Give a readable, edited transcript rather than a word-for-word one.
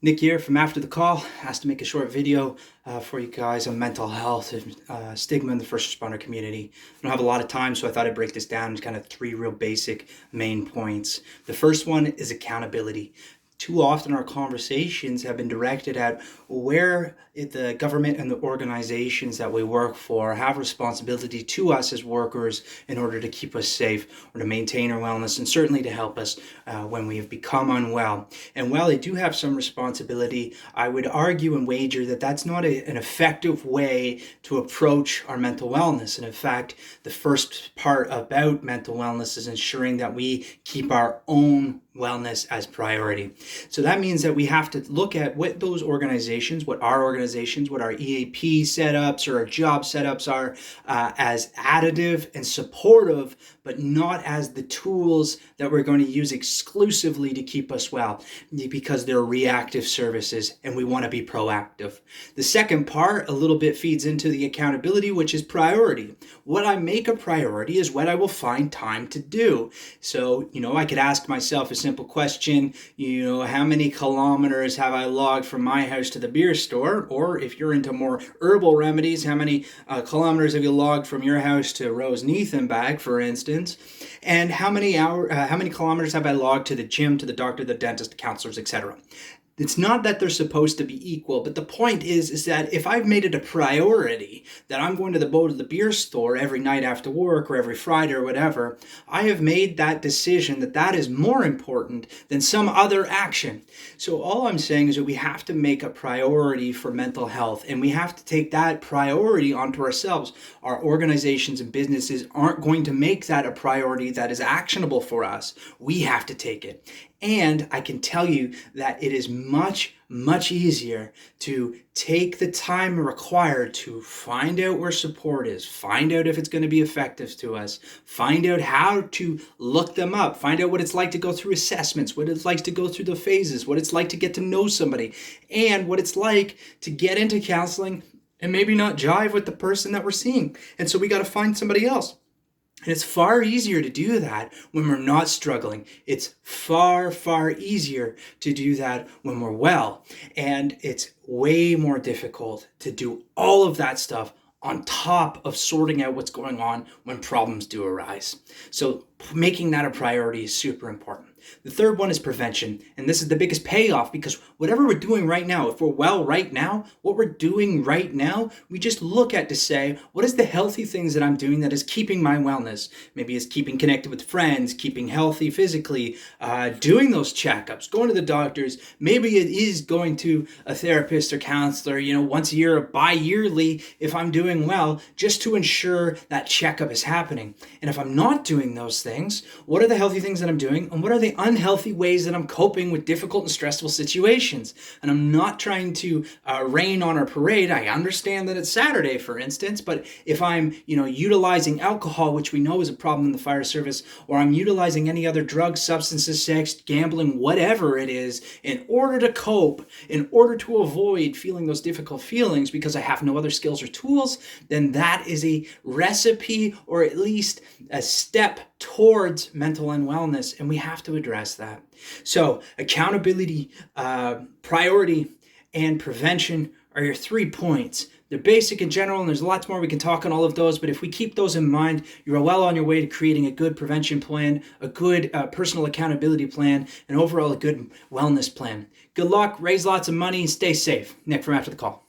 Nick here from After the Call. Asked to make a short video for you guys on mental health and stigma in the first responder community. I don't have a lot of time, so I thought I'd break this down into kind of three real basic main points. The first one is accountability. Too often our conversations have been directed at where the government and the organizations that we work for have responsibility to us as workers in order to keep us safe or to maintain our wellness and certainly to help us when we have become unwell. And while they do have some responsibility, I would argue and wager that that's not an effective way to approach our mental wellness. And in fact, the first part about mental wellness is ensuring that we keep our own wellness as priority. So that means that we have to look at what those organizations, what our organizations, what our EAP setups or our job setups are as additive and supportive, but not as the tools that we're going to use exclusively to keep us well, because they're reactive services and we want to be proactive. The second part a little bit feeds into the accountability, which is priority. What I make a priority is what I will find time to do. So, I could ask myself a simple question, how many kilometers have I logged from my house to the beer store? Or if you're into more herbal remedies, how many kilometers have you logged from your house to Rose Niethenbag, for instance? And how many kilometers have I logged to the gym, to the doctor, the dentist, the counselors, etc.? It's not that they're supposed to be equal, but the point is that if I've made it a priority that I'm going to the beer store every night after work or every Friday or whatever, I have made that decision that is more important than some other action. So all I'm saying is that we have to make a priority for mental health, and we have to take that priority onto ourselves. Our organizations and businesses aren't going to make that a priority that is actionable for us. We have to take it. And I can tell you that it is much, much easier to take the time required to find out where support is, find out if it's going to be effective to us, find out how to look them up, find out what it's like to go through assessments, what it's like to go through the phases, what it's like to get to know somebody, and what it's like to get into counseling and maybe not jive with the person that we're seeing. And so we got to find somebody else. And it's far easier to do that when we're not struggling. It's far, far easier to do that when we're well. And it's way more difficult to do all of that stuff on top of sorting out what's going on when problems do arise. So making that a priority is super important. The third one is prevention. And this is the biggest payoff, because whatever we're doing right now, if we're well right now, what we're doing right now, we just look at to say, what is the healthy things that I'm doing that is keeping my wellness? Maybe it's keeping connected with friends, keeping healthy physically, doing those checkups, going to the doctors. Maybe it is going to a therapist or counselor, once a year or bi-yearly if I'm doing well, just to ensure that checkup is happening. And if I'm not doing those things, what are the healthy things that I'm doing? And what are the unhealthy ways that I'm coping with difficult and stressful situations? And I'm not trying to rain on our parade. I understand that it's Saturday, for instance, but if I'm, utilizing alcohol, which we know is a problem in the fire service, or I'm utilizing any other drugs, substances, sex, gambling, whatever it is, in order to cope, in order to avoid feeling those difficult feelings because I have no other skills or tools, then that is a recipe, or at least a step towards mental unwellness, and we have to address that. So accountability, priority, and prevention are your 3 points. They're basic and general, and there's lots more we can talk on all of those, but if we keep those in mind, you're well on your way to creating a good prevention plan, a good personal accountability plan, and overall a good wellness plan. Good luck, raise lots of money, and stay safe. Nick from After the Call.